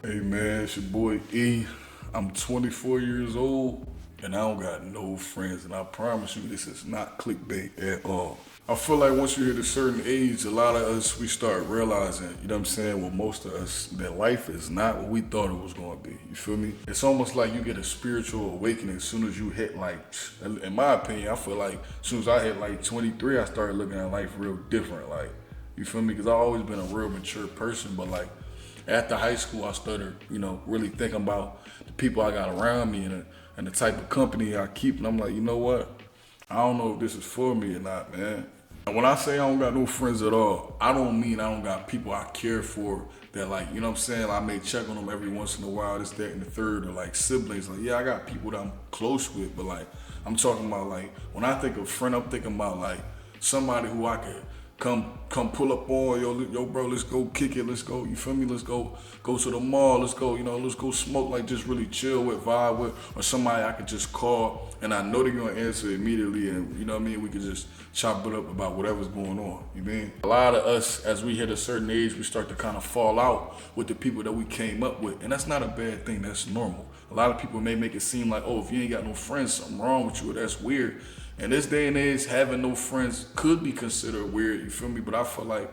Hey man, it's your boy E. I'm 24 years old and I don't got no friends, and I promise you this is not clickbait at all. I feel like once you hit a certain age, a lot of us, we start realizing, you know what I'm saying, well, most of us, that life is not what we thought it was going to be. You feel me? It's almost like you get a spiritual awakening as soon as you hit like, in my opinion, I feel like as soon as I hit like 23, I started looking at life real different. Like, you feel me? Because I've always been a real mature person, but like, after high school, I started, really thinking about the people I got around me and the type of company I keep. And I'm like, you know what? I don't know if this is for me or not, man. And when I say I don't got no friends at all, I don't mean I don't got people I care for that, like, you know what I'm saying? I may check on them every once in a while, this, that, and the third, or like siblings. Like, yeah, I got people that I'm close with, but like, I'm talking about like, when I think of friend, I'm thinking about like somebody who I could come pull up on, yo bro, let's go kick it, let's go, you feel me, let's go to the mall, let's go, let's go smoke, like just really chill with, vibe with, or somebody I could just call and I know they're gonna answer immediately, and you know what I mean, we could just chop it up about whatever's going on, you mean? A lot of us, as we hit a certain age, we start to kind of fall out with the people that we came up with, and that's not a bad thing, that's normal. A lot of people may make it seem like, oh, if you ain't got no friends, something wrong with you, or that's weird. In this day and age, having no friends could be considered weird, you feel me? But I feel like,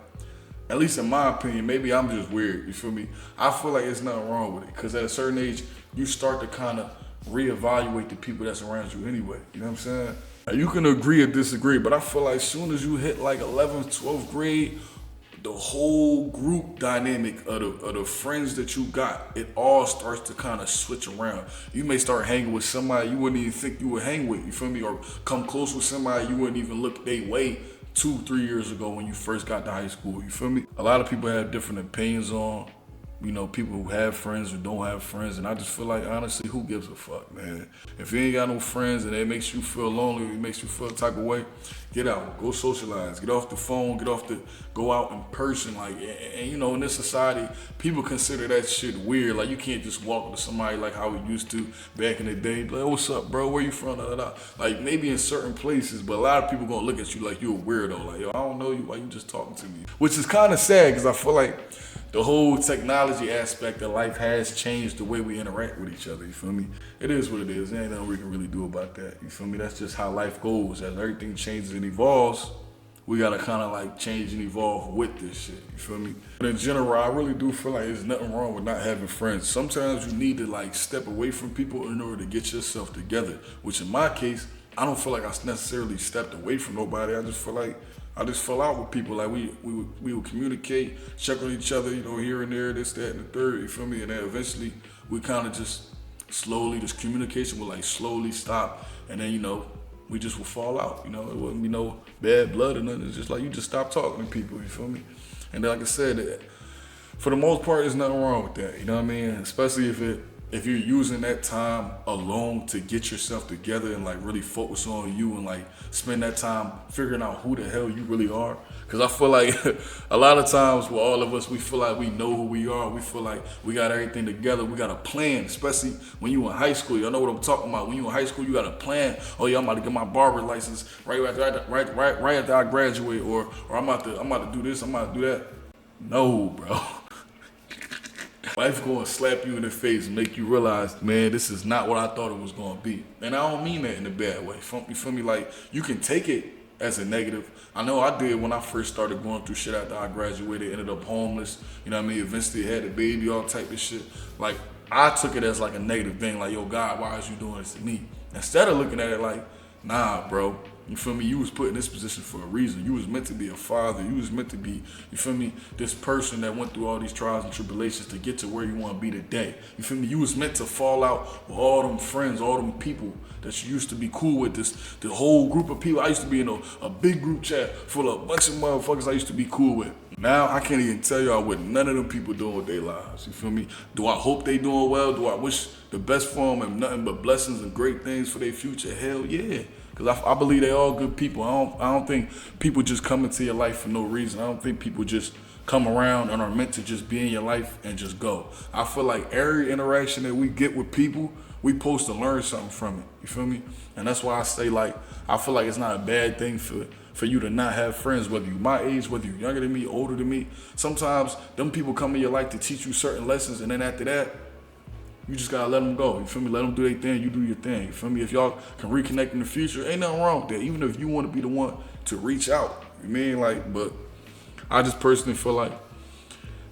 at least in my opinion, maybe I'm just weird, you feel me? I feel like it's nothing wrong with it, because at a certain age, you start to kind of reevaluate the people that's around you anyway, you know what I'm saying? Now, you can agree or disagree, but I feel like as soon as you hit like 11th, 12th grade, the whole group dynamic of the friends that you got, it all starts to kind of switch around. You may start hanging with somebody you wouldn't even think you would hang with, you feel me? Or come close with somebody you wouldn't even look their way 2, 3 years ago when you first got to high school, you feel me? A lot of people have different opinions on, people who have friends or don't have friends, and I just feel like, honestly, who gives a fuck, man? If you ain't got no friends and it makes you feel lonely, or it makes you feel a type of way, get out, go socialize, get off the phone, go out in person, like, and in this society, people consider that shit weird. Like, you can't just walk up to somebody like how we used to back in the day, like, oh, what's up, bro? Where you from? Da, da, da. Like, maybe in certain places, but a lot of people gonna look at you like you a weirdo. Like, yo, I don't know you, why you just talking to me? Which is kind of sad, because I feel like the whole technology aspect of life has changed the way we interact with each other, you feel me? It is what it is. There ain't nothing we can really do about that, you feel me? That's just how life goes. As everything changes and evolves, we gotta kind of like change and evolve with this shit, you feel me? But in general, I really do feel like there's nothing wrong with not having friends. Sometimes you need to like step away from people in order to get yourself together, which in my case, I don't feel like I necessarily stepped away from nobody. I just feel like I just fell out with people. Like we would communicate, check on each other, here and there, this, that, and the third, you feel me? And then eventually we kind of just slowly, this communication would like slowly stop. And then, we just would fall out, It wouldn't be no bad blood or nothing. It's just like you just stop talking to people, you feel me? And then, like I said, for the most part, there's nothing wrong with that, you know what I mean? Especially if you're using that time alone to get yourself together and like really focus on you and like spend that time figuring out who the hell you really are. Cause I feel like a lot of times with all of us, we feel like we know who we are. We feel like we got everything together. We got a plan, especially when you in high school. Y'all know what I'm talking about. When you in high school, you got a plan. Oh yeah, I'm about to get my barber license right after I graduate, or I'm about to do this, I'm about to do that. No, bro. Life gonna slap you in the face and make you realize, man, this is not what I thought it was gonna be. And I don't mean that in a bad way. You feel me? Like, you can take it as a negative. I know I did when I first started going through shit after I graduated, ended up homeless, you know what I mean? Eventually had a baby, all type of shit. Like, I took it as like a negative thing, like, yo, God, why is you doing this to me? Instead of looking at it like, nah, bro, you feel me? You was put in this position for a reason. You was meant to be a father. You was meant to be, you feel me, this person that went through all these trials and tribulations to get to where you want to be today. You feel me? You was meant to fall out with all them friends, all them people that you used to be cool with. The whole group of people. I used to be in a big group chat full of a bunch of motherfuckers I used to be cool with. Now I can't even tell y'all what none of them people doing with their lives. You feel me? Do I hope they doing well? Do I wish the best for them and nothing but blessings and great things for their future? Hell yeah. Because I believe they all good people. I don't think people just come into your life for no reason. I don't think people just come around and are meant to just be in your life and just go. I feel like every interaction that we get with people, we supposed to learn something from it. You feel me? And that's why I say, like, I feel like it's not a bad thing for for you to not have friends, whether you my age, whether you're younger than me, older than me. Sometimes them people come in your life to teach you certain lessons, and then after that, you just gotta let them go. You feel me? Let them do their thing. You do your thing. You feel me? If y'all can reconnect in the future, ain't nothing wrong with that. Even if you want to be the one to reach out, you mean like? But I just personally feel like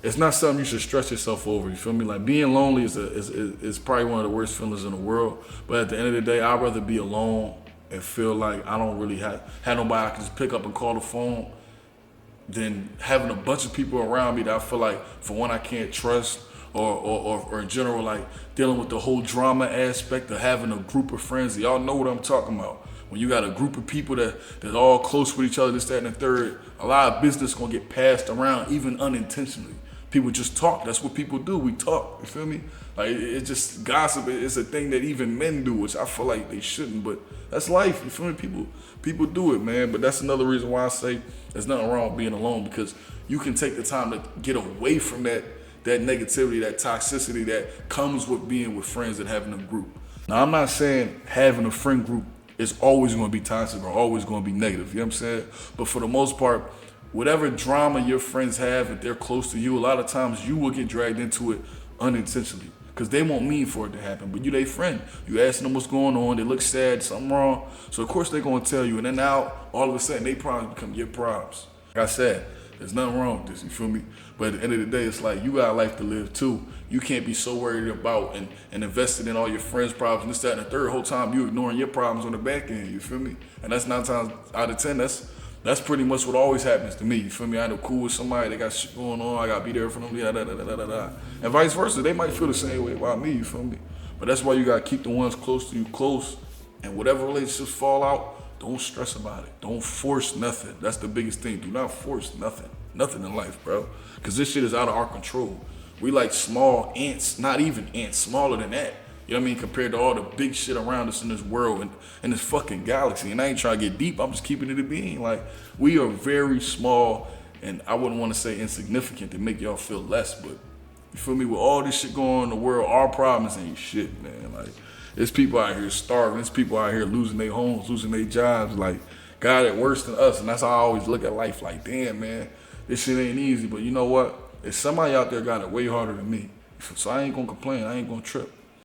it's not something you should stress yourself over. You feel me? Like being lonely is probably one of the worst feelings in the world. But at the end of the day, I'd rather be alone and feel like I don't really have nobody I can just pick up and call the phone than having a bunch of people around me that I feel like, for one, I can't trust, or in general, like dealing with the whole drama aspect of having a group of friends. Y'all know what I'm talking about. When you got a group of people that's all close with each other, this, that, and the third, a lot of business gonna get passed around, even unintentionally. People just talk. That's what people do. We talk. You feel me? Like it's just gossip. It's a thing that even men do, which I feel like they shouldn't. But that's life. You feel me? People do it, man. But that's another reason why I say there's nothing wrong with being alone, because you can take the time to get away from that negativity, that toxicity that comes with being with friends and having a group. Now, I'm not saying having a friend group is always going to be toxic or always going to be negative. You know what I'm saying? But for the most part, whatever drama your friends have, if they're close to you, a lot of times you will get dragged into it unintentionally, because they won't mean for it to happen. But you their friend. You asking them what's going on. They look sad, something wrong. So of course they're going to tell you. And then now, all of a sudden, they problems become your problems. Like I said, there's nothing wrong with this, you feel me? But at the end of the day, it's like, you got a life to live too. You can't be so worried about and invested in all your friends' problems and this, that, and the third. Whole time you ignoring your problems on the back end, you feel me? And that's 9 times out of 10, that's pretty much what always happens to me, you feel me? I know cool with somebody, they got shit going on, I gotta be there for them, and vice versa. They might feel the same way about me, you feel me? But that's why you gotta keep the ones close to you close, and whatever relationships fall out, don't stress about it. Don't force nothing. That's the biggest thing. Do not force nothing. Nothing in life, bro. Because this shit is out of our control. We like small ants, not even ants, smaller than that. You know what I mean? Compared to all the big shit around us in this world and in this fucking galaxy. And I ain't trying to get deep. I'm just keeping it a being. Like, we are very small, and I wouldn't want to say insignificant to make y'all feel less, but you feel me? With all this shit going on in the world, our problems ain't shit, man. Like, there's people out here starving. There's people out here losing their homes, losing their jobs. Like, God, it worse than us. And that's how I always look at life. Like, damn, man, this shit ain't easy. But you know what? There's somebody out there got it way harder than me. So I ain't gonna complain. I ain't gonna trip.